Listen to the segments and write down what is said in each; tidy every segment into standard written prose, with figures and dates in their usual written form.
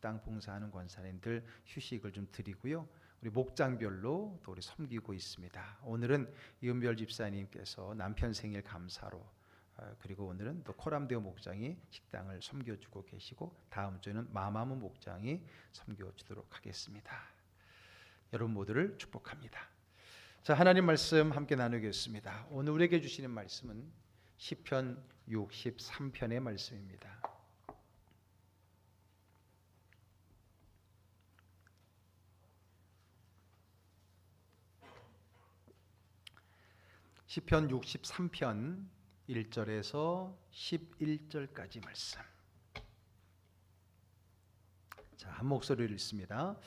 식당 봉사하는 권사님들 휴식을 좀 드리고요. 우리 목장별로 또 우리 섬기고 있습니다. 오늘은 이은별 집사님께서 남편 생일 감사로, 그리고 오늘은 또 코람데오 목장이 식당을 섬겨주고 계시고, 다음 주에는 마마무 목장이 섬겨주도록 하겠습니다. 여러분 모두를 축복합니다. 자, 하나님 말씀 함께 나누겠습니다. 오늘 우리에게 주시는 말씀은 시편 63편의 말씀입니다. 시편 63편 1절에서 11절까지 말씀. 자, 한 목소리를 읽습니다.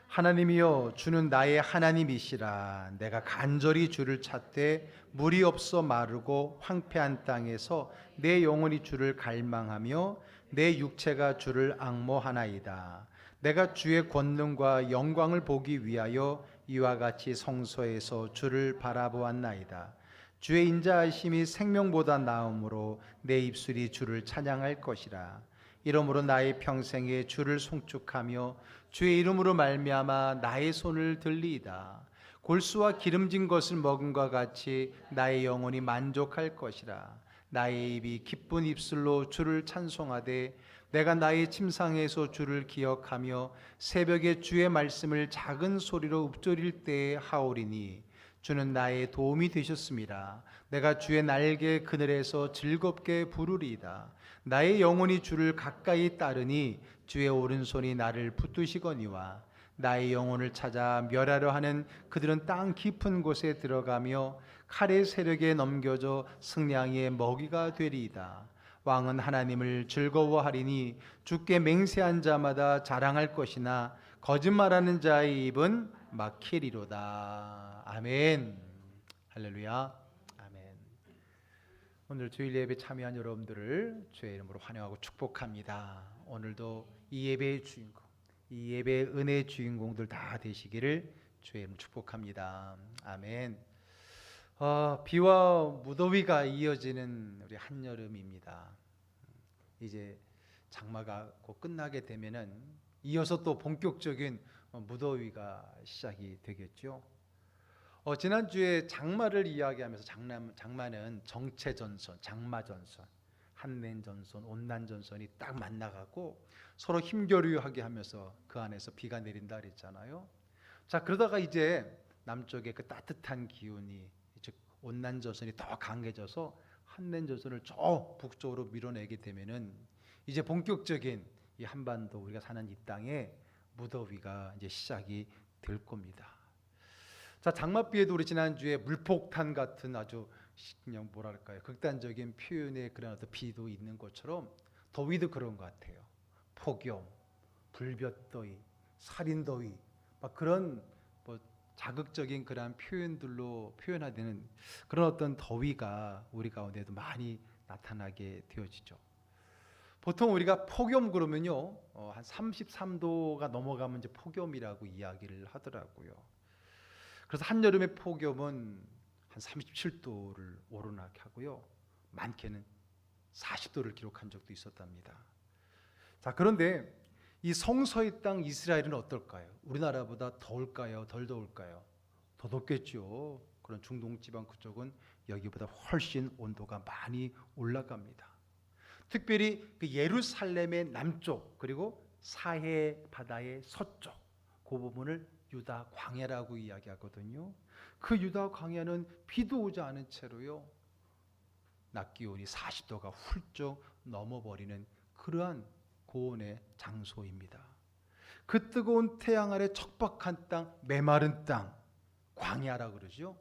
하나님이여, 주는 나의 하나님이시라. 내가 간절히 주를 찾되 물이 없어 마르고 황폐한 땅에서 내 영혼이 주를 갈망하며 내 육체가 주를 앙모하나이다. 내가 주의 권능과 영광을 보기 위하여 이와 같이 성소에서 주를 바라보았나이다. 주의 인자하심이 생명보다 나음으로 내 입술이 주를 찬양할 것이라. 이러므로 나의 평생에 주를 송축하며 주의 이름으로 말미암아 나의 손을 들리이다. 골수와 기름진 것을 먹음과 같이 나의 영혼이 만족할 것이라. 나의 입이 기쁜 입술로 주를 찬송하되 내가 나의 침상에서 주를 기억하며 새벽에 주의 말씀을 작은 소리로 읊조릴 때에 하오리니 주는 나의 도움이 되셨습니다. 내가 주의 날개 그늘에서 즐겁게 부르리이다. 나의 영혼이 주를 가까이 따르니 주의 오른손이 나를 붙드시거니와 나의 영혼을 찾아 멸하려 하는 그들은 땅 깊은 곳에 들어가며 칼의 세력에 넘겨져 승냥이의 먹이가 되리이다. 왕은 하나님을 즐거워하리니 주께 맹세한 자마다 자랑할 것이나 거짓말하는 자의 입은 막히리로다. 아멘. 할렐루야. 아멘. 오늘 주일 예배 참여한 여러분들을 주의 이름으로 환영하고 축복합니다. 오늘도 이 예배의 주인공, 이 예배의 은혜의 주인공들 다 되시기를 주의 이름으로 축복합니다. 아멘. 비와 무더위가 이어지는 우리 한여름입니다. 이제 장마가 곧 끝나게 되면은 이어서 또 본격적인 무더위가 시작이 되겠죠. 지난주에 장마를 이야기하면서 장마는 정체전선, 장마전선, 한랜전선, 온난전선이 딱 만나가고 서로 힘겨루하게 하면서 그 안에서 비가 내린다 그랬잖아요. 자, 그러다가 이제 남쪽에 그 따뜻한 기운이, 즉 온난전선이 더 강해져서 한랜전선을 저 북쪽으로 밀어내게 되면은 이제 본격적인 이 한반도, 우리가 사는 이 땅에 무더위가 이제 시작이 될 겁니다. 자, 장맛비에도 우리 지난주에 물폭탄 같은 아주 그냥 뭐랄까요, 극단적인 표현의 그런 어떤 비도 있는 것처럼 더위도 그런 것 같아요. 폭염, 불볕더위, 살인더위, 막 그런 뭐 자극적인 그런 표현들로 표현하는 그런 어떤 더위가 우리 가운데도 많이 나타나게 되어지죠. 보통 우리가 폭염 그러면요, 한 33도가 넘어가면 이제 폭염이라고 이야기를 하더라고요. 그래서 한여름의 폭염은 한 37도를 오르나게 하고요, 많게는 40도를 기록한 적도 있었답니다. 자, 그런데 이 성서의 땅 이스라엘은 어떨까요? 우리나라보다 더울까요? 덜 더울까요? 더 덥겠죠. 그런 중동 지방 그쪽은 여기보다 훨씬 온도가 많이 올라갑니다. 특별히 그 예루살렘의 남쪽, 그리고 사해 바다의 서쪽, 그 부분을 유다 광야라고 이야기하거든요. 그 유다 광야는 비도 오지 않은 채로요, 낮 기온이 40도가 훌쩍 넘어버리는 그러한 고온의 장소입니다. 그 뜨거운 태양 아래 척박한 땅, 메마른 땅, 광야라고 그러죠.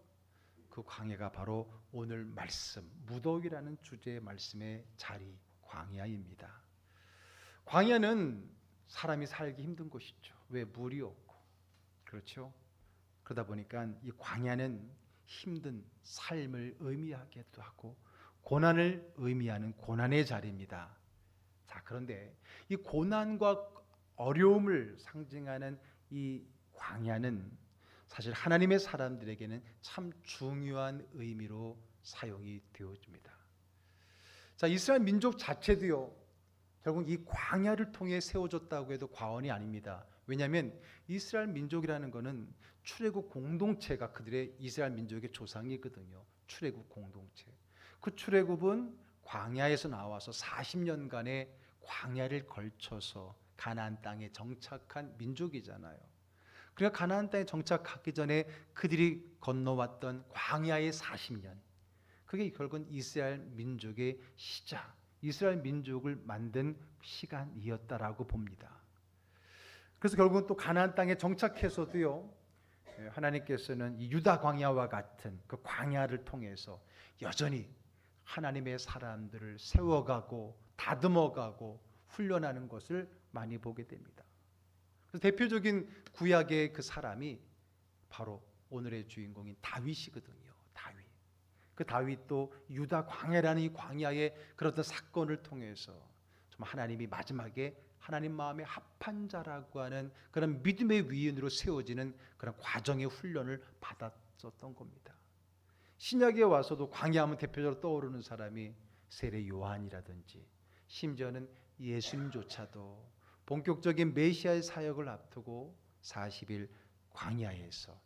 그 광야가 바로 오늘 말씀, 무더위라는 주제의 말씀의 자리, 광야입니다. 광야는 사람이 살기 힘든 곳이죠. 왜? 물이 없고. 그렇죠? 그러다 보니까 이 광야는 힘든 삶을 의미하기도 하고 고난을 의미하는 고난의 자리입니다. 자, 그런데 이 고난과 어려움을 상징하는 이 광야는 사실 하나님의 사람들에게는 참 중요한 의미로 사용이 되어집니다. 자, 이스라엘 민족 자체도요, 결국 이 광야를 통해 세워졌다고 해도 과언이 아닙니다. 왜냐하면 이스라엘 민족이라는 것은 출애굽 공동체가 그들의 이스라엘 민족의 조상이거든요. 출애굽 공동체. 그 출애굽은 광야에서 나와서 40년간의 광야를 걸쳐서 가나안 땅에 정착한 민족이잖아요. 그러니까 가나안 땅에 정착하기 전에 그들이 건너왔던 광야의 40년, 그게 결국은 이스라엘 민족의 시작, 이스라엘 민족을 만든 시간이었다라고 봅니다. 그래서 결국은 또 가나안 땅에 정착해서도요, 하나님께서는 이 유다 광야와 같은 그 광야를 통해서 여전히 하나님의 사람들을 세워가고 다듬어가고 훈련하는 것을 많이 보게 됩니다. 그래서 대표적인 구약의 그 사람이 바로 오늘의 주인공인 다윗이거든요. 다윗. 그 다윗도 유다 광야라는 이 광야의 그런 사건을 통해서 정말 하나님이 마지막에 하나님 마음에 합한 자라고 하는 그런 믿음의 위인으로 세워지는 그런 과정의 훈련을 받았었던 겁니다. 신약에 와서도 광야하면 대표적으로 떠오르는 사람이 세례 요한이라든지, 심지어는 예수님조차도 본격적인 메시아의 사역을 앞두고 40일 광야에서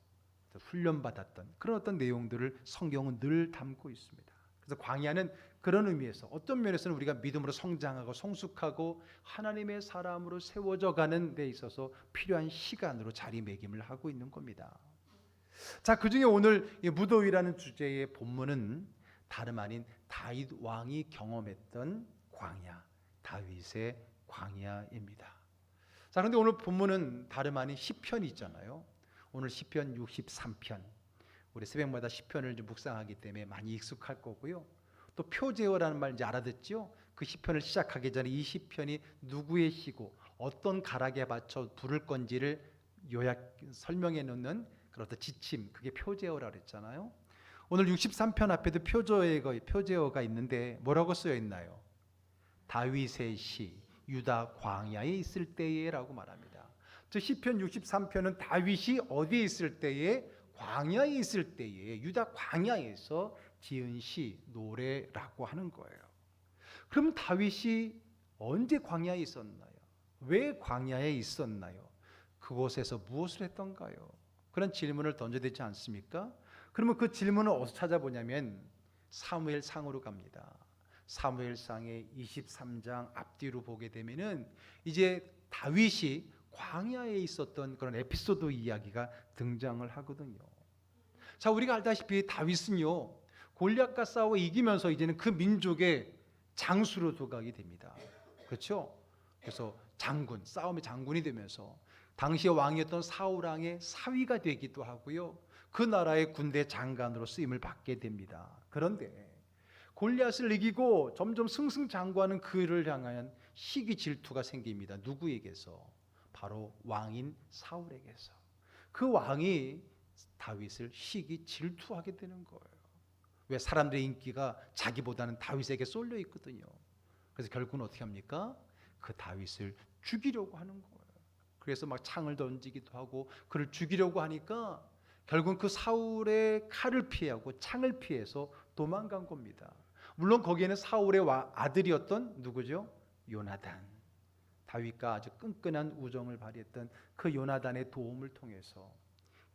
훈련받았던 그런 어떤 내용들을 성경은 늘 담고 있습니다. 그래서 광야는 그런 의미에서 어떤 면에서는 우리가 믿음으로 성장하고 성숙하고 하나님의 사람으로 세워져 가는 데 있어서 필요한 시간으로 자리매김을 하고 있는 겁니다. 자, 그중에 오늘 이 무더위라는 주제의 본문은 다름 아닌 다윗 왕이 경험했던 광야, 다윗의 광야입니다. 자, 그런데 오늘 본문은 다름 아닌 시편이 있잖아요. 오늘 시편 63편, 우리 새벽마다 시편을 묵상하기 때문에 많이 익숙할 거고요. 또 표제어라는 말 이제 알아듣죠? 그 시편을 시작하기 전에 이 시편이 누구의 시고 어떤 가락에 받쳐 부를 건지를 요약 설명해 놓는 그런 어떤 지침, 그게 표제어라고 그랬잖아요. 오늘 63편 앞에도 표제어가 있는데 뭐라고 쓰여 있나요? 다윗의 시, 유다 광야에 있을 때에라고 말합니다. 저 시편 63편은 다윗이 어디에 있을 때에, 광야에 있을 때에, 유다 광야에서 지은 시, 노래라고 하는 거예요. 그럼 다윗이 언제 광야에 있었나요? 왜 광야에 있었나요? 그곳에서 무엇을 했던가요? 그런 질문을 던져야 되지 않습니까? 그러면 그 질문을 어디서 찾아보냐면 사무엘상으로 갑니다. 사무엘상의 23장 앞뒤로 보게 되면은 이제 다윗이 광야에 있었던 그런 에피소드 이야기가 등장을 하거든요. 자, 우리가 알다시피 다윗은요, 골리앗과 싸워 이기면서 이제는 그 민족의 장수로 도각이 됩니다. 그렇죠? 그래서 장군, 싸움의 장군이 되면서 당시의 왕이었던 사울 왕의 사위가 되기도 하고요, 그 나라의 군대 장관으로 쓰임을 받게 됩니다. 그런데 골리앗을 이기고 점점 승승장구하는 그를 향한 시기 질투가 생깁니다. 누구에게서? 바로 왕인 사울에게서. 그 왕이 다윗을 시기 질투하게 되는 거예요. 왜? 사람들의 인기가 자기보다는 다윗에게 쏠려 있거든요. 그래서 결국은 어떻게 합니까? 그 다윗을 죽이려고 하는 거예요. 그래서 막 창을 던지기도 하고 그를 죽이려고 하니까 결국은 그 사울의 칼을 피하고 창을 피해서 도망간 겁니다. 물론 거기에는 사울의 아들이었던 누구죠? 요나단. 다윗과 아주 끈끈한 우정을 발휘했던 그 요나단의 도움을 통해서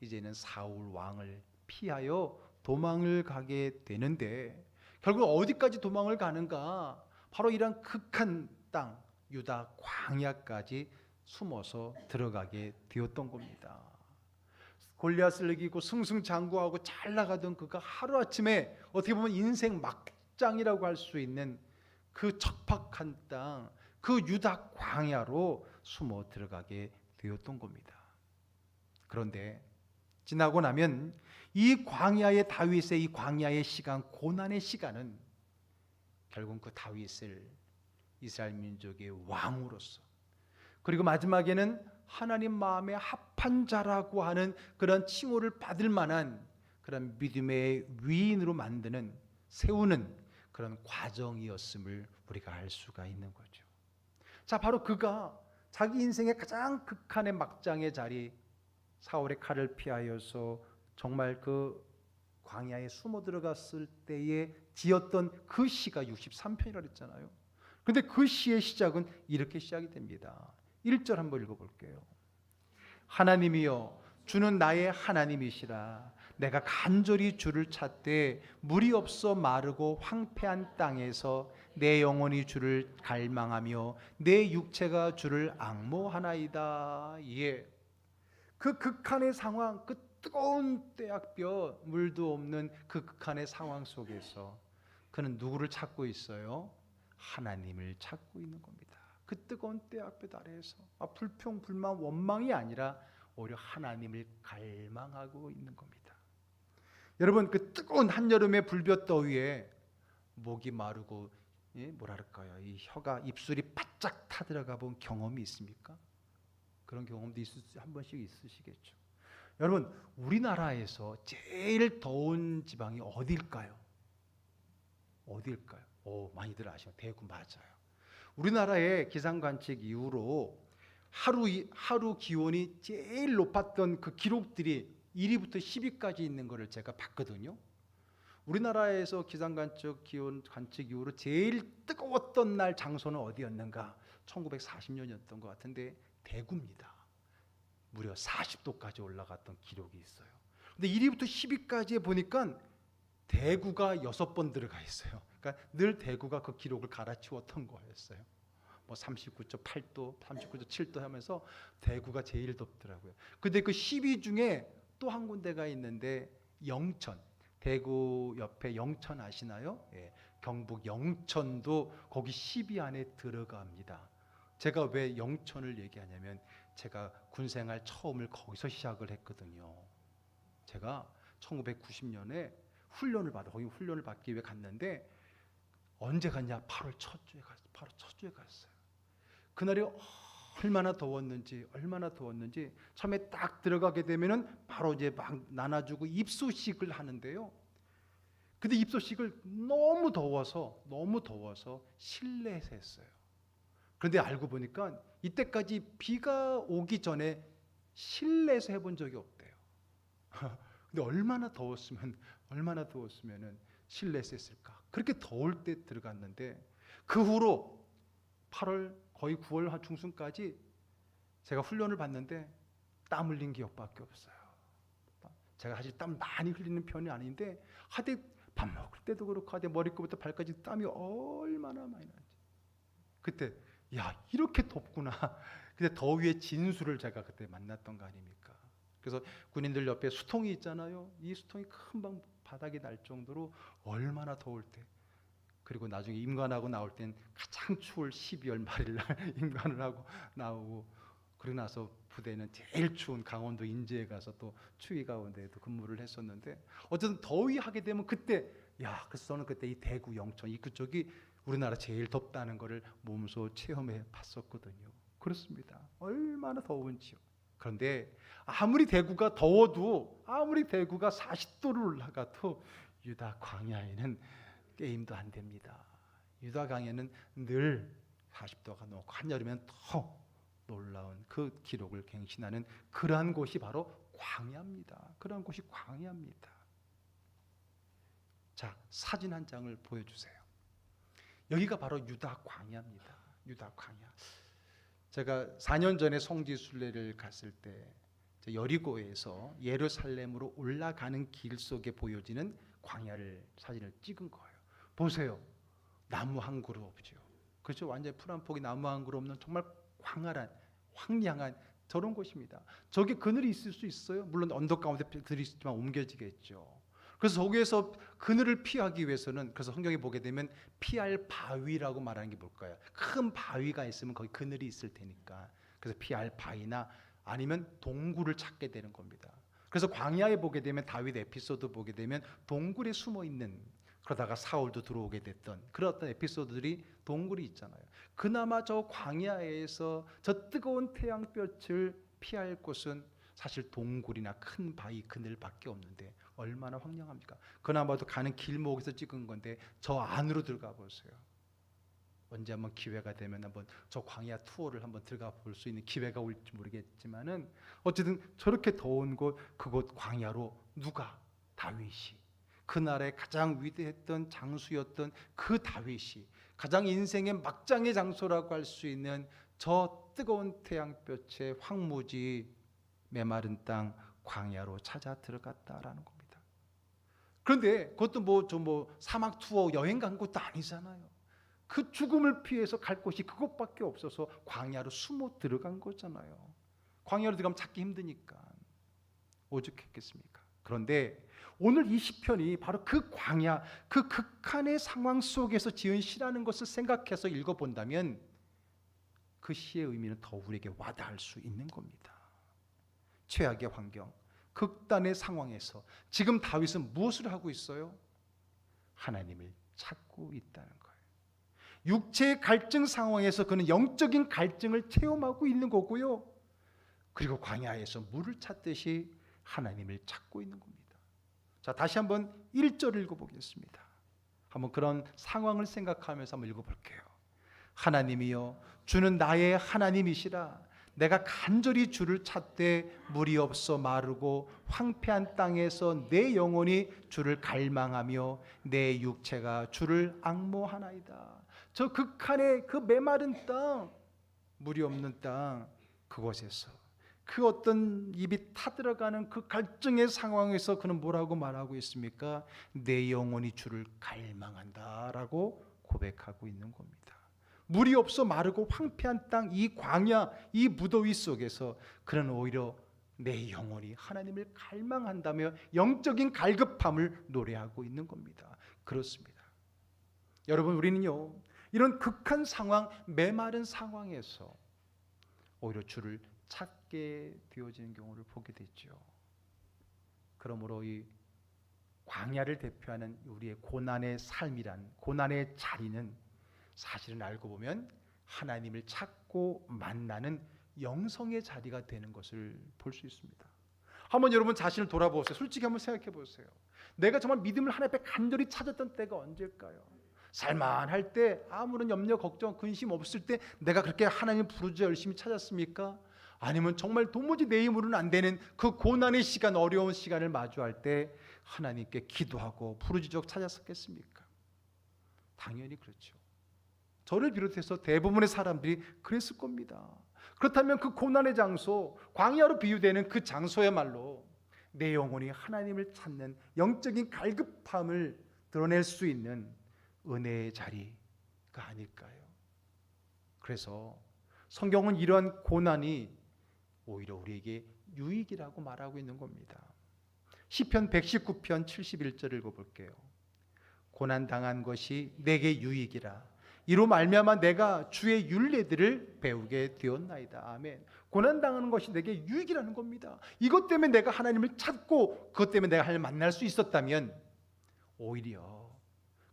이제는 사울 왕을 피하여 도망을 가게 되는데, 결국 어디까지 도망을 가는가? 바로 이런 극한 땅 유다 광야까지 숨어서 들어가게 되었던 겁니다. 골리앗을 이기고 승승장구하고 잘 나가던 그가 하루아침에 어떻게 보면 인생 막장이라고 할 수 있는 그 척박한 땅, 그 유다 광야로 숨어 들어가게 되었던 겁니다. 그런데 지나고 나면 이 광야의 다윗의 이 광야의 시간, 고난의 시간은 결국 그 다윗을 이스라엘 민족의 왕으로서, 그리고 마지막에는 하나님 마음에 합한 자라고 하는 그런 칭호를 받을 만한 그런 믿음의 위인으로 만드는, 세우는 그런 과정이었음을 우리가 알 수가 있는 거죠. 자, 바로 그가 자기 인생의 가장 극한의 막장의 자리, 사울의 칼을 피하여서 정말 그 광야에 숨어 들어갔을 때에 지었던 그 시가 63편이라고 했잖아요. 근데 그 시의 시작은 이렇게 시작이 됩니다. 1절 한번 읽어볼게요. 하나님이여 주는 나의 하나님이시라. 내가 간절히 주를 찾되 물이 없어 마르고 황폐한 땅에서 내 영혼이 주를 갈망하며 내 육체가 주를 앙모하나이다. 예. 그 극한의 상황, 그 뜨거운 떼약볕, 물도 없는 그 극한의 상황 속에서 그는 누구를 찾고 있어요? 하나님을 찾고 있는 겁니다. 그 뜨거운 떼약볕 아래에서 불평, 불만, 원망이 아니라 오히려 하나님을 갈망하고 있는 겁니다. 여러분, 그 뜨거운 한여름의 불볕더위에 목이 마르고 뭐랄까요, 이 혀가 입술이 바짝 타들어가 본 경험이 있습니까? 그런 경험도 한 번씩 있으시겠죠. 여러분, 우리나라에서 제일 더운 지방이 어디일까요? 어디일까요? 많이들 아시죠? 대구 맞아요. 우리나라의 기상관측 이후로 하루 기온이 제일 높았던 그 기록들이 1위부터 10위까지 있는 것을 제가 봤거든요. 우리나라에서 기상관측 기온 관측 이후로 제일 뜨거웠던 날 장소는 어디였는가? 1940년이었던 것 같은데 대구입니다. 무려 40도까지 올라갔던 기록이 있어요. 근데 1위부터 10위까지에 보니까 대구가 6번 들어가 있어요. 그러니까 늘 대구가 그 기록을 갈아치웠던 거였어요. 뭐 39.8도, 39.7도 하면서 대구가 제일 덥더라고요. 근데 그 10위 중에 또 한 군데가 있는데 영천, 대구 옆에 영천 아시나요? 예, 경북 영천도 거기 10위 안에 들어갑니다. 제가 왜 영천을 얘기하냐면 제가 군생활 처음을 거기서 시작을 했거든요. 제가 1990년에 거기 훈련을 받기 위해 갔는데 언제 갔냐? 8월 첫 주에 갔어요. 그날이 얼마나 더웠는지 처음에 딱 들어가게 되면은 바로 이제 막 나눠주고 입소식을 하는데요. 근데 입소식을 너무 더워서 실내에서 했어요. 그런데 알고 보니까 이때까지 비가 오기 전에 실내에서 해본 적이 없대요. 근데 얼마나 더웠으면은 실내에서 했을까? 그렇게 더울 때 들어갔는데 그 후로 8월 거의 9월 중순까지 제가 훈련을 받는데 땀 흘린 기억밖에 없어요. 제가 사실 땀 많이 흘리는 편이 아닌데 하대 밥 먹을 때도 그렇고 하대 머리끝부터 발까지 땀이 얼마나 많이 나는지 그때 이렇게 덥구나. 근데 더위의 진수를 제가 그때 만났던 거 아닙니까? 그래서 군인들 옆에 수통이 있잖아요. 이 수통이 금방 바닥에 날 정도로 얼마나 더울 때. 그리고 나중에 임관하고 나올 땐 가장 추울 12월 말일 날 임관을 하고 나오고 그러고 나서 부대는 제일 추운 강원도 인제에 가서 또 추위 가운데에도 근무를 했었는데 어쨌든 더위 하게 되면 그때 그래서 저는 그때 이 대구 영천 이 그쪽이 우리나라 제일 덥다는 것을 몸소 체험해 봤었거든요. 그렇습니다. 얼마나 더운지요. 그런데 아무리 대구가 더워도 아무리 대구가 40도를 올라가도 유다 광야에는 게임도 안 됩니다. 유다 광야는 늘 40도가 넘고 한여름에는 더 놀라운 그 기록을 갱신하는 그러한 곳이 바로 광야입니다. 그러한 곳이 광야입니다. 자, 사진 한 장을 보여주세요. 여기가 바로 유다 광야입니다. 유다 광야. 제가 4년 전에 성지순례를 갔을 때 여리고에서 예루살렘으로 올라가는 길 속에 보여지는 광야를 사진을 찍은 거예요. 보세요. 나무 한 그루 없죠. 그렇죠. 완전히 풀 한 폭이 나무 한 그루 없는 정말 황량한 저런 곳입니다. 저게 그늘이 있을 수 있어요? 물론 언덕 가운데 들이 있지만 옮겨지겠죠. 그래서 거기에서 그늘을 피하기 위해서는 그래서 성경에 보게 되면 피할 바위라고 말하는 게 뭘까요? 큰 바위가 있으면 거기 그늘이 있을 테니까 그래서 피할 바위나 아니면 동굴을 찾게 되는 겁니다. 그래서 광야에 보게 되면 다윗 에피소드 보게 되면 동굴에 숨어 있는 그러다가 사울도 들어오게 됐던 그런 어떤 에피소드들이 동굴이 있잖아요. 그나마 저 광야에서 저 뜨거운 태양볕을 피할 곳은 사실 동굴이나 큰 바위 그늘밖에 없는데 얼마나 황량합니까? 그나마도 가는 길목에서 찍은 건데 저 안으로 들어가 보세요. 언제 한번 기회가 되면 한번 저 광야 투어를 한번 들어가 볼 수 있는 기회가 올지 모르겠지만은 어쨌든 저렇게 더운 곳 그곳 광야로 누가 다윗이 그날의 가장 위대했던 장수였던 그 다윗이 가장 인생의 막장의 장소라고 할 수 있는 저 뜨거운 태양볕의 황무지 메마른 땅 광야로 찾아 들어갔다라는 겁니다. 그런데 그것도 사막 투어 여행 간 것도 아니잖아요. 그 죽음을 피해서 갈 곳이 그것밖에 없어서 광야로 숨어 들어간 거잖아요. 광야로 들어가면 찾기 힘드니까 오죽했겠습니까? 그런데 오늘 이 시편이 바로 그 광야, 그 극한의 상황 속에서 지은 시라는 것을 생각해서 읽어본다면 그 시의 의미는 더 우리에게 와닿을 수 있는 겁니다. 최악의 환경, 극단의 상황에서 지금 다윗은 무엇을 하고 있어요? 하나님을 찾고 있다는 거예요. 육체의 갈증 상황에서 그는 영적인 갈증을 체험하고 있는 거고요. 그리고 광야에서 물을 찾듯이 하나님을 찾고 있는 겁니다. 자, 다시 한번 1절을 읽어보겠습니다. 한번 그런 상황을 생각하면서 한번 읽어볼게요. 하나님이여, 주는 나의 하나님이시라. 내가 간절히 주를 찾되 물이 없어 마르고 황폐한 땅에서 내 영혼이 주를 갈망하며 내 육체가 주를 앙모하나이다. 저 극한의 그 메마른 땅, 물이 없는 땅, 그곳에서 그 어떤 입이 타들어가는 그 갈증의 상황에서 그는 뭐라고 말하고 있습니까? 내 영혼이 주를 갈망한다라고 고백하고 있는 겁니다. 물이 없어 마르고 황폐한 땅, 이 광야, 이 무더위 속에서 그는 오히려 내 영혼이 하나님을 갈망한다며 영적인 갈급함을 노래하고 있는 겁니다. 그렇습니다. 여러분, 우리는요, 이런 극한 상황, 메마른 상황에서 오히려 주를 찾게 되어지는 경우를 보게 됐죠. 그러므로 이 광야를 대표하는 우리의 고난의 삶이란, 고난의 자리는 사실은 알고 보면 하나님을 찾고 만나는 영성의 자리가 되는 것을 볼 수 있습니다. 한번 여러분 자신을 돌아보세요. 솔직히 한번 생각해 보세요. 내가 정말 믿음을 하나님 앞에 간절히 찾았던 때가 언제일까요? 살만할 때, 아무런 염려, 걱정, 근심 없을 때 내가 그렇게 하나님 부르짖어 열심히 찾았습니까? 아니면 정말 도무지 내 힘으로는 안 되는 그 고난의 시간, 어려운 시간을 마주할 때 하나님께 기도하고 부르짖어 찾았었겠습니까? 당연히 그렇죠. 저를 비롯해서 대부분의 사람들이 그랬을 겁니다. 그렇다면 그 고난의 장소, 광야로 비유되는 그 장소야말로 내 영혼이 하나님을 찾는 영적인 갈급함을 드러낼 수 있는 은혜의 자리가 아닐까요? 그래서 성경은 이러한 고난이 오히려 우리에게 유익이라고 말하고 있는 겁니다. 시편 119편 71절 읽어볼게요. 고난당한 것이 내게 유익이라. 이로 말미암아 내가 주의 율례들을 배우게 되었나이다. 아멘. 고난당하는 것이 내게 유익이라는 겁니다. 이것 때문에 내가 하나님을 찾고 그것 때문에 내가 하나님을 만날 수 있었다면 오히려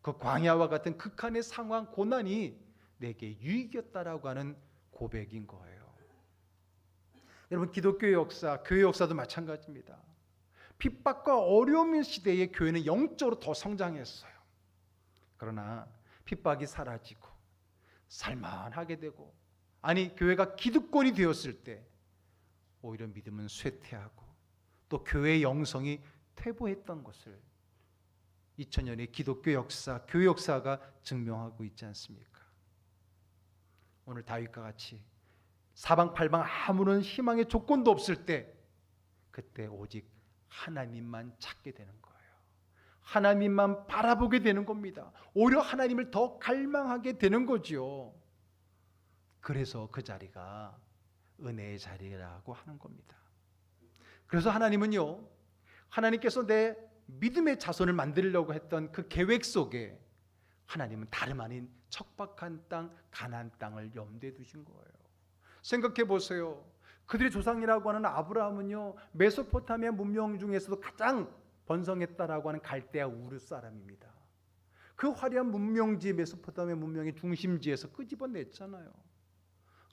그 광야와 같은 극한의 상황, 고난이 내게 유익이었다라고 하는 고백인 거예요. 여러분, 기독교의 역사, 교회 역사도 마찬가지입니다. 핍박과 어려움의 시대에 교회는 영적으로 더 성장했어요. 그러나 핍박이 사라지고 살만하게 되고, 아니 교회가 기득권이 되었을 때 오히려 믿음은 쇠퇴하고 또 교회의 영성이 퇴보했던 것을 2000년의 기독교 역사, 교회 역사가 증명하고 있지 않습니까? 오늘 다윗과 같이 사방팔방 아무런 희망의 조건도 없을 때, 그때 오직 하나님만 찾게 되는 거예요. 하나님만 바라보게 되는 겁니다. 오히려 하나님을 더 갈망하게 되는 거지요. 그래서 그 자리가 은혜의 자리라고 하는 겁니다. 그래서 하나님은요, 하나님께서 내 믿음의 자손을 만들려고 했던 그 계획 속에 하나님은 다름 아닌 척박한 땅, 가나안 땅을 염두에 두신 거예요. 생각해 보세요. 그들의 조상이라고 하는 아브라함은요, 메소포타미아 문명 중에서도 가장 번성했다라고 하는 갈대아 우르 사람입니다. 그 화려한 문명지, 메소포타미아 문명의 중심지에서 끄집어냈잖아요.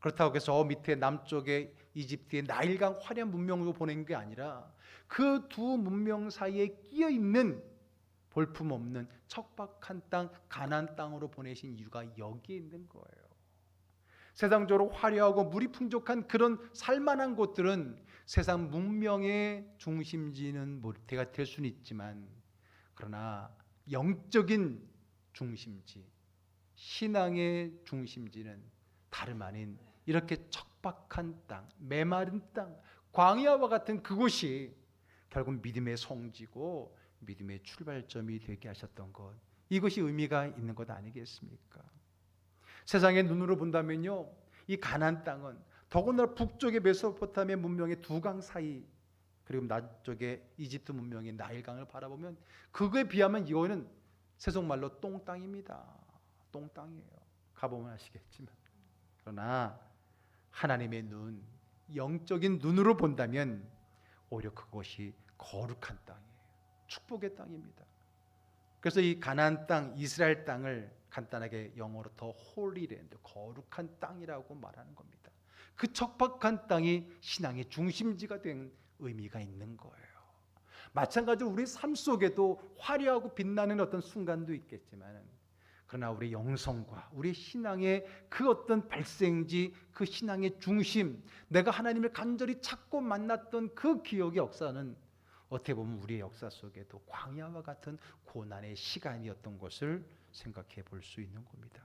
그렇다고 해서 저 밑에 남쪽의 이집트의 나일강 화려한 문명으로 보낸 게 아니라 그 두 문명 사이에 끼어 있는 볼품없는 척박한 땅, 가나안 땅으로 보내신 이유가 여기에 있는 거예요. 세상적으로 화려하고 물이 풍족한 그런 살만한 곳들은 세상 문명의 중심지는 모태가 될 수는 있지만, 그러나 영적인 중심지, 신앙의 중심지는 다름 아닌 이렇게 척박한 땅, 메마른 땅, 광야와 같은 그곳이 결국 믿음의 성지고 믿음의 출발점이 되게 하셨던 것, 이것이 의미가 있는 것 아니겠습니까? 세상의 눈으로 본다면요, 이 가나안 땅은 더군다나 북쪽의 메소포타미아 문명의 두 강 사이, 그리고 남쪽의 이집트 문명의 나일강을 바라보면 그거에 비하면 이거는 세속말로 똥땅입니다. 똥땅이에요. 가보면 아시겠지만. 그러나 하나님의 눈, 영적인 눈으로 본다면 오히려 그것이 거룩한 땅이에요. 축복의 땅입니다. 그래서 이 가나안 땅, 이스라엘 땅을 간단하게 영어로 더 홀리랜드, 거룩한 땅이라고 말하는 겁니다. 그 척박한 땅이 신앙의 중심지가 된 의미가 있는 거예요. 마찬가지로 우리 삶 속에도 화려하고 빛나는 어떤 순간도 있겠지만, 그러나 우리 영성과 우리 신앙의 그 어떤 발생지, 그 신앙의 중심, 내가 하나님을 간절히 찾고 만났던 그 기억의 역사는 어떻게 보면 우리의 역사 속에도 광야와 같은 고난의 시간이었던 것을 생각해 볼 수 있는 겁니다.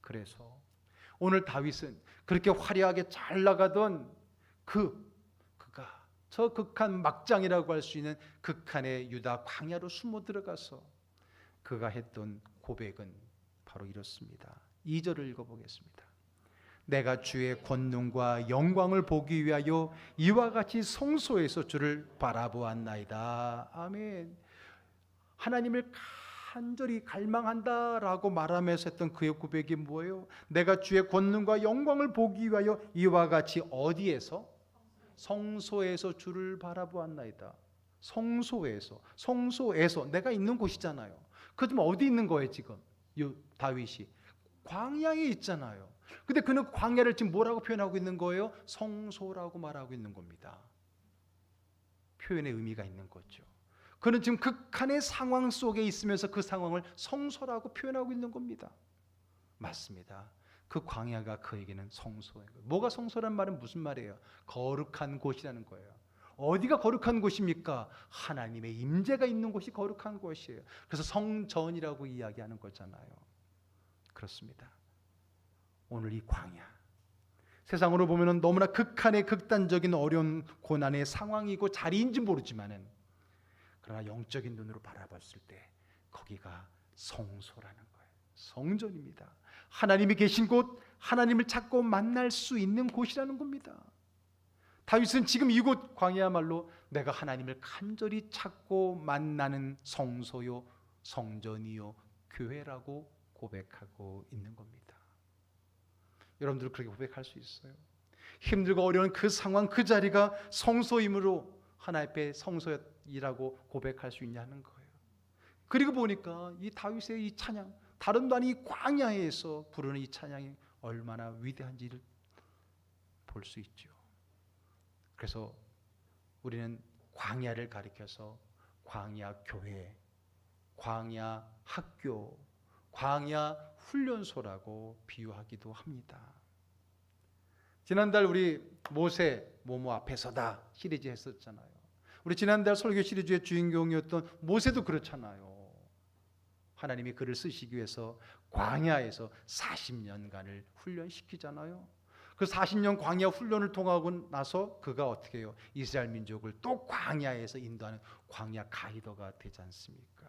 그래서 오늘 다윗은 그렇게 화려하게 잘 나가던 그가 저 극한 막장이라고 할 수 있는 극한의 유다 광야로 숨어 들어가서 그가 했던 고백은 바로 이렇습니다. 2절을 읽어보겠습니다. 내가 주의 권능과 영광을 보기 위하여 이와 같이 성소에서 주를 바라보았나이다. 아멘. 하나님을 간절히 갈망한다라고 말하면서 했던 그의 고백이 뭐예요? 내가 주의 권능과 영광을 보기 위하여 이와 같이 어디에서? 성소에서 주를 바라보았나이다. 성소에서 내가 있는 곳이잖아요. 그렇지만 어디 있는 거예요 지금? 다윗이 광야에 있잖아요. 근데 그는 광야를 지금 뭐라고 표현하고 있는 거예요? 성소라고 말하고 있는 겁니다. 표현의 의미가 있는 거죠. 그는 지금 극한의 상황 속에 있으면서 그 상황을 성소라고 표현하고 있는 겁니다. 맞습니다. 그 광야가 그에게는 성소예요. 뭐가 성소란 말은 무슨 말이에요? 거룩한 곳이라는 거예요. 어디가 거룩한 곳입니까? 하나님의 임재가 있는 곳이 거룩한 곳이에요. 그래서 성전이라고 이야기하는 거잖아요. 그렇습니다. 오늘 이 광야, 세상으로 보면 너무나 극한의 극단적인 어려운 고난의 상황이고 자리인지 모르지만은, 그러나 영적인 눈으로 바라봤을 때 거기가 성소라는 거예요. 성전입니다. 하나님이 계신 곳, 하나님을 찾고 만날 수 있는 곳이라는 겁니다. 다윗은 지금 이곳 광야야말로 내가 하나님을 간절히 찾고 만나는 성소요, 성전이요, 교회라고 고백하고 있는 겁니다. 여러분들 그렇게 고백할 수 있어요? 힘들고 어려운 그 상황, 그 자리가 성소이므로 하나님 앞에 성소이라고 고백할 수 있냐는 거예요. 그리고 보니까 이 다윗의 이 찬양, 다름도 아닌 이 광야에서 부르는 이 찬양이 얼마나 위대한지를 볼 수 있죠. 그래서 우리는 광야를 가리켜서 광야 교회, 광야 학교, 광야 훈련소라고 비유하기도 합니다. 지난달 우리 모세 뭐뭐 앞에서다 시리즈 했었잖아요. 우리 지난달 설교 시리즈의 주인공이었던 모세도 그렇잖아요. 하나님이 그를 쓰시기 위해서 광야에서 40년간을 훈련시키잖아요. 그 40년 광야 훈련을 통하고 나서 그가 어떻게 해요? 이스라엘 민족을 또 광야에서 인도하는 광야 가이더가 되지 않습니까?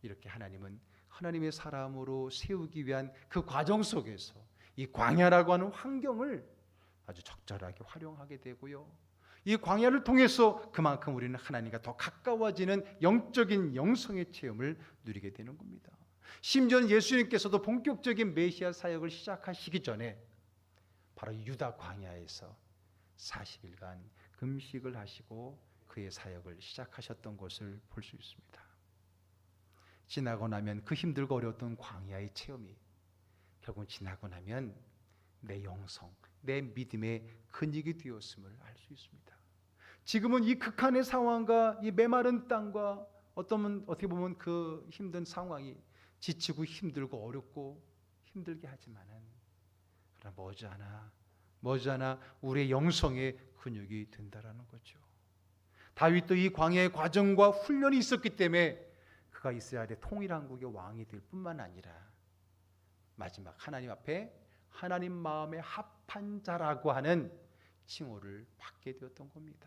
이렇게 하나님은 하나님의 사람으로 세우기 위한 그 과정 속에서 이 광야라고 하는 환경을 아주 적절하게 활용하게 되고요. 이 광야를 통해서 그만큼 우리는 하나님과 더 가까워지는 영적인 영성의 체험을 누리게 되는 겁니다. 심지어 예수님께서도 본격적인 메시아 사역을 시작하시기 전에 바로 유다 광야에서 40일간 금식을 하시고 그의 사역을 시작하셨던 것을 볼 수 있습니다. 지나고 나면 그 힘들고 어려웠던 광야의 체험이 결국 지나고 나면 내 영성, 내 믿음의 근육이 되었음을 알 수 있습니다. 지금은 이 극한의 상황과 이 메마른 땅과 어떻게 보면 그 힘든 상황이 지치고 힘들고 어렵고 힘들게 하지만은, 그러나 머지않아 우리의 영성의 근육이 된다라는 거죠. 다윗도 이 광야의 과정과 훈련이 있었기 때문에 그가 이스라엘의 통일왕국의 왕이 될 뿐만 아니라 마지막 하나님 앞에 하나님 마음에 합한 자라고 하는 칭호를 받게 되었던 겁니다.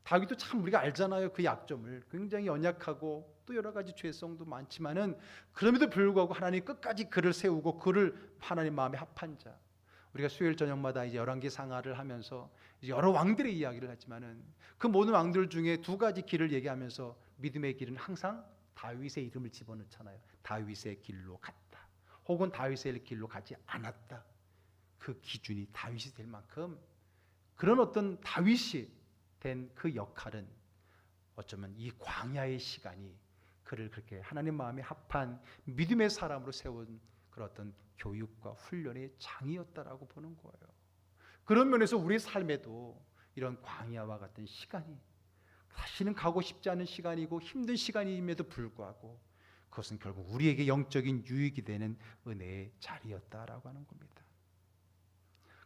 다윗도 참 우리가 알잖아요. 그 약점을. 굉장히 연약하고 또 여러 가지 죄성도 많지만은 그럼에도 불구하고 하나님 끝까지 그를 세우고 그를 하나님 마음에 합한 자. 우리가 수요일 저녁마다 이제 열왕기상하를 하면서 여러 왕들의 이야기를 하지만은 그 모든 왕들 중에 두 가지 길을 얘기하면서 믿음의 길은 항상 다윗의 이름을 집어넣잖아요. 다윗의 길로 갔다. 혹은 다윗의 길로 가지 않았다. 그 기준이 다윗이 될 만큼 그런 어떤 다윗이 된 그 역할은 어쩌면 이 광야의 시간이 그를 그렇게 하나님 마음에 합한 믿음의 사람으로 세운 그런 어떤 교육과 훈련의 장이었다라고 보는 거예요. 그런 면에서 우리 삶에도 이런 광야와 같은 시간이 다시는 가고 싶지 않은 시간이고 힘든 시간임에도 불구하고 그것은 결국 우리에게 영적인 유익이 되는 은혜의 자리였다라고 하는 겁니다.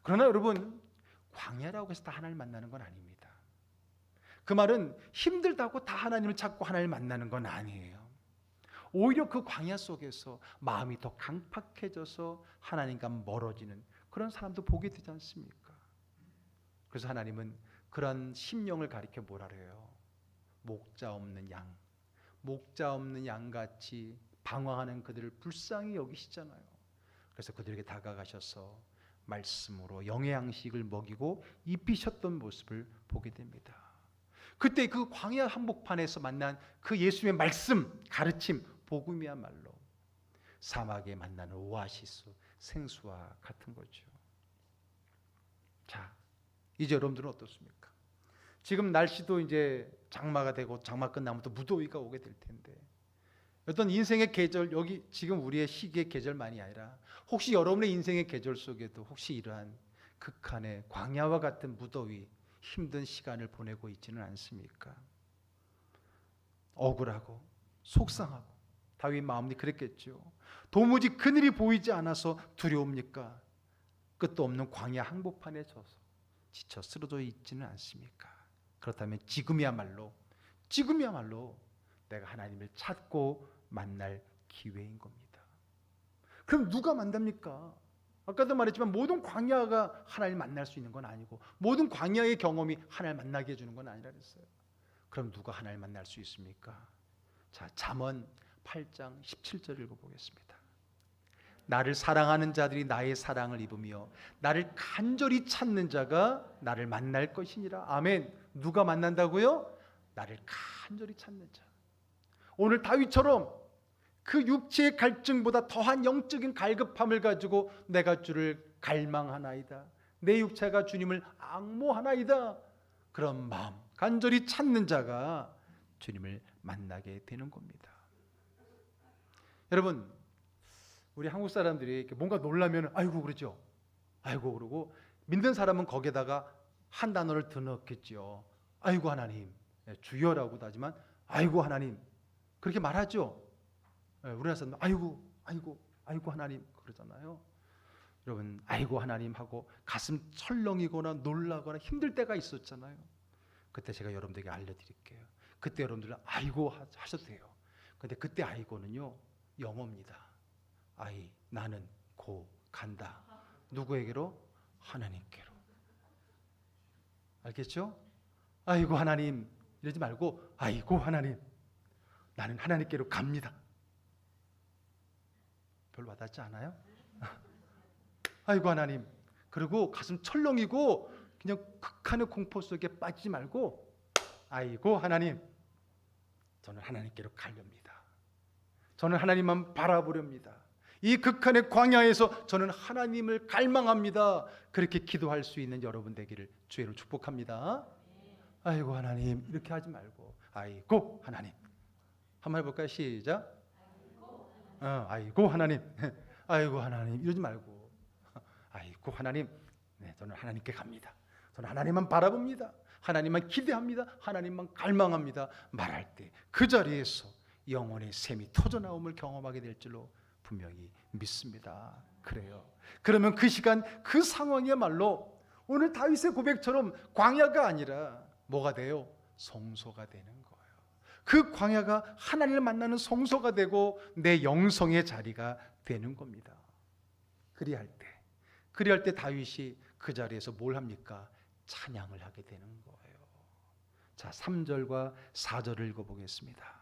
그러나 여러분, 광야라고 해서 다 하나님을 만나는 건 아닙니다. 그 말은 힘들다고 다 하나님을 찾고 하나님을 만나는 건 아니에요. 오히려 그 광야 속에서 마음이 더 강팍해져서 하나님과 멀어지는 그런 사람도 보게 되지 않습니까? 그래서 하나님은 그런 심령을 가리켜 뭐라 그래요? 목자 없는 양, 목자 없는 양같이 방황하는 그들을 불쌍히 여기시잖아요. 그래서 그들에게 다가가셔서 말씀으로 영의 양식을 먹이고 입히셨던 모습을 보게 됩니다. 그때 그 광야 한복판에서 만난 그 예수님의 말씀, 가르침, 복음이야말로 사막에 만나는 오아시스, 생수와 같은 거죠. 자, 이제 여러분들은 어떻습니까? 지금 날씨도 이제 장마가 되고 장마 끝나면 또 무더위가 오게 될 텐데 어떤 인생의 계절, 여기 지금 우리의 시기의 계절만이 아니라 혹시 여러분의 인생의 계절 속에도 혹시 이러한 극한의 광야와 같은 무더위, 힘든 시간을 보내고 있지는 않습니까? 억울하고 속상하고 다윗 마음이 그랬겠죠. 도무지 그늘이 보이지 않아서 두려웁니까? 끝도 없는 광야 한복판에 져서 지쳐 쓰러져 있지는 않습니까? 그렇다면 지금이야말로 내가 하나님을 찾고 만날 기회인 겁니다. 그럼 누가 만납니까? 아까도 말했지만 모든 광야가 하나님을 만날 수 있는 건 아니고 모든 광야의 경험이 하나님을 만나게 해주는 건 아니라 그랬어요. 그럼 누가 하나님을 만날 수 있습니까? 자, 잠언 8장 17절 읽어보겠습니다. 나를 사랑하는 자들이 나의 사랑을 입으며 나를 간절히 찾는 자가 나를 만날 것이니라. 아멘. 누가 만난다고요? 나를 간절히 찾는 자. 오늘 다윗처럼 그 육체의 갈증보다 더한 영적인 갈급함을 가지고 내가 주를 갈망하나이다. 내 육체가 주님을 앙모하나이다. 그런 마음, 간절히 찾는 자가 주님을 만나게 되는 겁니다. 여러분, 우리 한국 사람들이 뭔가 놀라면 아이고 그러죠. 아이고 그러고 믿는 사람은 거기에다가 한 단어를 더 넣겠죠. 아이고 하나님, 주여라고도 하지만 아이고 하나님 그렇게 말하죠. 우리나라 사람은 아이고 하나님 그러잖아요. 여러분, 아이고 하나님 하고 가슴 철렁이거나 놀라거나 힘들 때가 있었잖아요. 그때 제가 여러분들에게 알려드릴게요. 그때 여러분들은 아이고 하셔도 돼요. 근데 그때 아이고는요 영어입니다. 나는 고 간다. 누구에게로? 하나님께로. 알겠죠? 아이고 하나님 이러지 말고 아이고 하나님 나는 하나님께로 갑니다. 별로 와닿지 않아요? 아이고 하나님. 그리고 가슴 철렁이고 그냥 극한의 공포 속에 빠지지 말고 아이고 하나님 저는 하나님께로 가렵니다. 저는 하나님만 바라보렵니다. 이 극한의 광야에서 저는 하나님을 갈망합니다. 그렇게 기도할 수 있는 여러분 되기를 주의로 축복합니다. 아이고 하나님 이렇게 하지 말고 아이고 하나님 한번 해볼까요? 시작. 아이고 하나님 아이고 하나님 이러지 말고 아이고 하나님 저는 하나님께 갑니다. 저는 하나님만 바라봅니다. 하나님만 기대합니다. 하나님만 갈망합니다. 말할 때 그 자리에서 영혼의 샘이 터져나옴을 경험하게 될 줄로 분명히 믿습니다. 그래요. 그러면 그 시간 그 상황이야말로 오늘 다윗의 고백처럼 광야가 아니라 뭐가 돼요? 성소가 되는 거예요. 그 광야가 하나님을 만나는 성소가 되고 내 영성의 자리가 되는 겁니다. 그리할 때 다윗이 그 자리에서 뭘 합니까? 찬양을 하게 되는 거예요. 자, 3절과 4절을 읽어보겠습니다.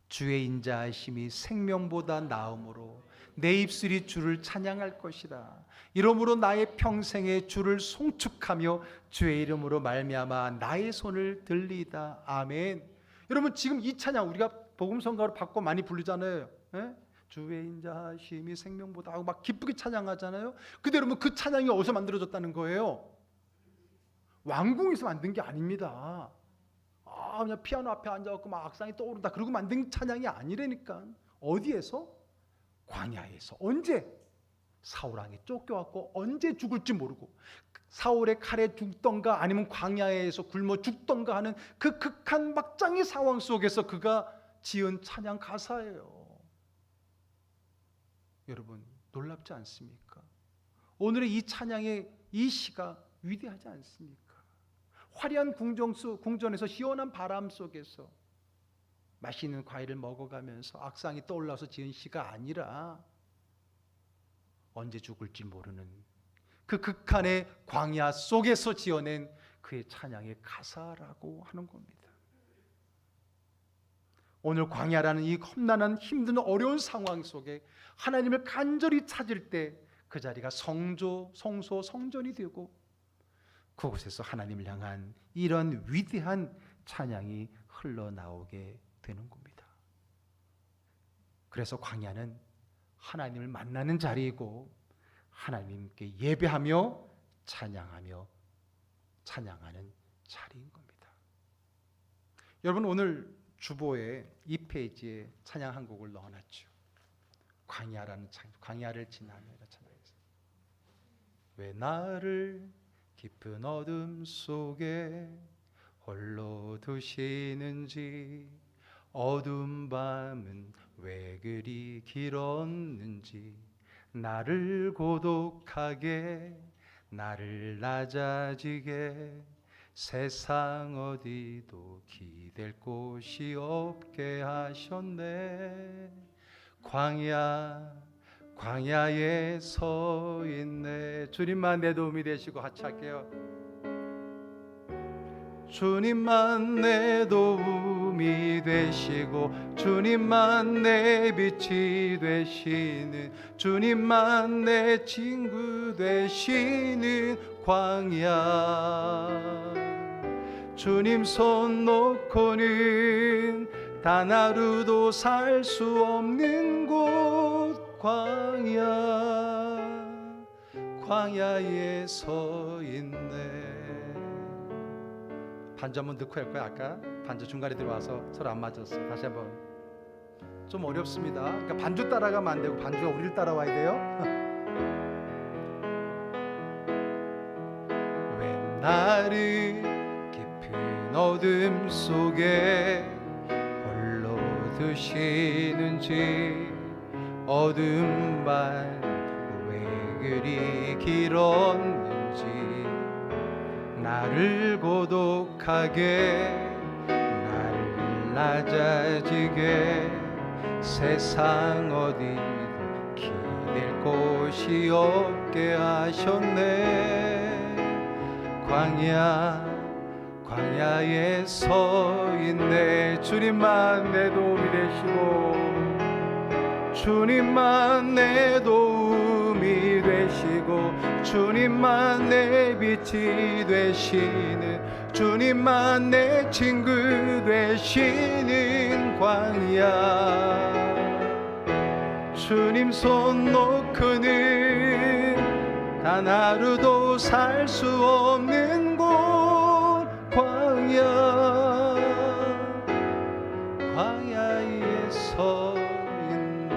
주의 인자하심이 생명보다 나음으로 내 입술이 주를 찬양할 것이다. 이러므로 나의 평생에 주를 송축하며 주의 이름으로 말미암아 나의 손을 들리다. 아멘. 여러분, 지금 이 찬양 우리가 복음성가로 바꿔 많이 부르잖아요. 예? 주의 인자하심이 생명보다 하고 막 기쁘게 찬양하잖아요. 근데 여러분, 그 찬양이 어디서 만들어졌다는 거예요? 왕궁에서 만든 게 아닙니다. 그냥 피아노 앞에 앉아갖고 막 악상이 떠오른다 그러고 만든 찬양이 아니라니까. 어디에서? 광야에서. 언제? 사울왕에 쫓겨왔고 언제 죽을지 모르고 사울의 칼에 죽던가 아니면 광야에서 굶어 죽던가 하는 그 극한 막장의 상황 속에서 그가 지은 찬양 가사예요. 여러분, 놀랍지 않습니까? 오늘의 이 찬양의 이 시가 위대하지 않습니까? 화려한 궁전에서 시원한 바람 속에서 맛있는 과일을 먹어가면서 악상이 떠올라서 지은 시가 아니라 언제 죽을지 모르는 그 극한의 광야 속에서 지어낸 그의 찬양의 가사라고 하는 겁니다. 오늘 광야라는 이 험난한 힘든 어려운 상황 속에 하나님을 간절히 찾을 때 그 자리가 성소, 성전이 되고 그곳에서 하나님을 향한 이런 위대한 찬양이 흘러나오게 되는 겁니다. 그래서 광야는 하나님을 만나는 자리이고 하나님께 예배하며 찬양하는 자리인 겁니다. 여러분, 오늘 주보에 2페이지에 찬양 한 곡을 넣어놨죠. 광야라는 찬양, 광야를 지나며 찬양했어요. 왜 나를 깊은 어둠 속에 홀로 두시는지, 어두운 밤은 왜 그리 길었는지, 나를 고독하게 나를 낮아지게 세상 어디도 기댈 곳이 없게 하셨네. 광야에 서 있네. 주님만 내 도움이 되시고 같이 할게요. 주님만 내 도움이 되시고 주님만 내 빛이 되시는, 주님만 내 친구 되시는 광야. 주님 손 놓고는 단 하루도 살 수 없는 곳 광야에 서 있네. 반주 한번 넣고 할 거야. 아까 반주 중간에 들어와서 서로 안 맞았어. 다시 한번. 좀 어렵습니다. 그러니까 반주 따라가면 안 되고 반주가 우리를 따라와야 돼요. 왜 나를 깊은 어둠 속에 홀로 두시는지, 어둠 밤 왜 그리 길었는지, 나를 고독하게 나를 낮아지게 세상 어디도 기댈 곳이 없게 하셨네. 광야에 서 있네. 주님만 내 도움이 되시고 주님만 내 도움이 되시고 주님만 내 빛이 되시는, 주님만 내 친구 되시는 광야. 주님 손 놓고는 단 하루도 살 수 없는 곳 광야에 서 있네.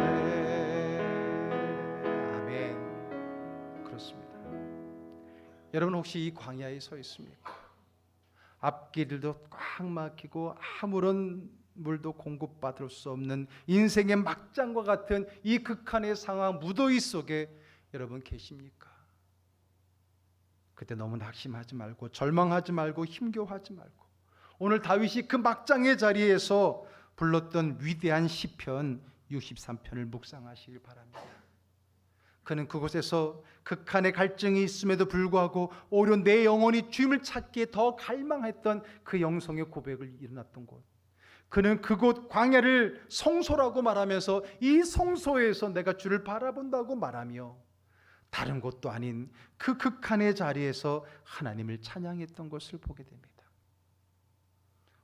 아멘. 그렇습니다. 여러분, 혹시 이 광야에 서 있습니까? 앞길도 꽉 막히고 아무런 물도 공급받을 수 없는 인생의 막장과 같은 이 극한의 상황, 무더위 속에 여러분 계십니까? 그때 너무 낙심하지 말고 절망하지 말고 힘겨워하지 말고 오늘 다윗이 그 막장의 자리에서 불렀던 위대한 시편 63편을 묵상하시길 바랍니다. 그는 그곳에서 극한의 갈증이 있음에도 불구하고 오히려 내 영혼이 주님을 찾기에 더 갈망했던 그 영성의 고백을 일어났던 곳, 그는 그곳 광야를 성소라고 말하면서 이 성소에서 내가 주를 바라본다고 말하며 다른 곳도 아닌 그 극한의 자리에서 하나님을 찬양했던 것을 보게 됩니다.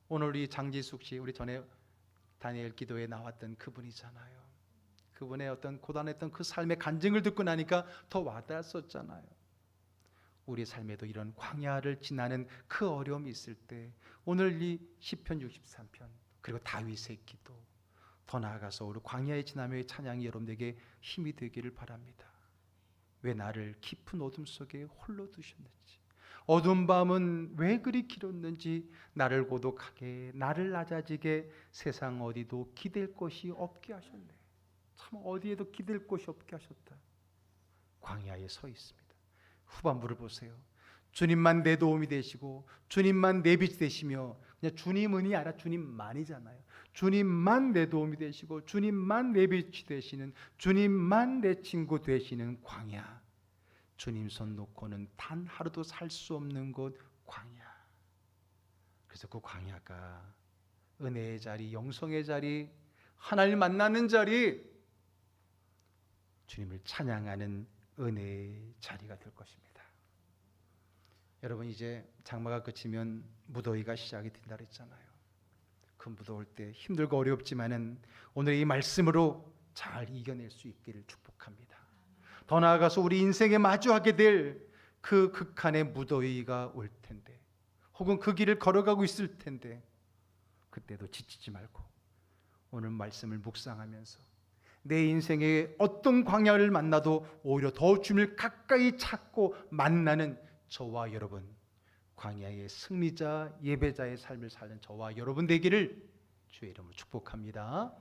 오늘 이 장지숙 씨, 우리 전에 다니엘 기도에 나왔던 그분이잖아요. 그분의 어떤 고단했던 그 삶의 간증을 듣고 나니까 더 와닿았었잖아요. 우리 삶에도 이런 광야를 지나는 그 어려움이 있을 때 오늘 이 시편 63편 그리고 다윗의 기도, 더 나아가서 우리 광야에 지나며의 찬양이 여러분에게 힘이 되기를 바랍니다. 왜 나를 깊은 어둠 속에 홀로 두셨는지, 어두운 밤은 왜 그리 길었는지, 나를 고독하게 나를 낮아지게 세상 어디도 기댈 곳이 없게 하셨네. 참 어디에도 기댈 곳이 없게 하셨다. 광야에 서 있습니다. 후반부를 보세요. 주님만 내 도움이 되시고 주님만 내 빛이 되시며, 그냥 주님은이 아니라 주님만이잖아요. 주님만 내 도움이 되시고 주님만 내 빛이 되시는, 주님만 내 친구 되시는 광야. 주님 손 놓고는 단 하루도 살 수 없는 곳 광야. 그래서 그 광야가 은혜의 자리, 영성의 자리, 하나님 만나는 자리, 주님을 찬양하는 은혜의 자리가 될 것입니다. 여러분, 이제 장마가 그치면 무더위가 시작이 된다 그랬잖아요. 그 무더울 때 힘들고 어렵지만은 오늘 이 말씀으로 잘 이겨낼 수 있기를 축복합니다. 더 나아가서 우리 인생에 마주하게 될 그 극한의 무더위가 올 텐데, 혹은 그 길을 걸어가고 있을 텐데, 그때도 지치지 말고 오늘 말씀을 묵상하면서 내 인생에 어떤 광야를 만나도 오히려 더 주님을 가까이 찾고 만나는 저와 여러분, 광야의 승리자, 예배자의 삶을 사는 저와 여러분 되기를 주의 이름으로 축복합니다.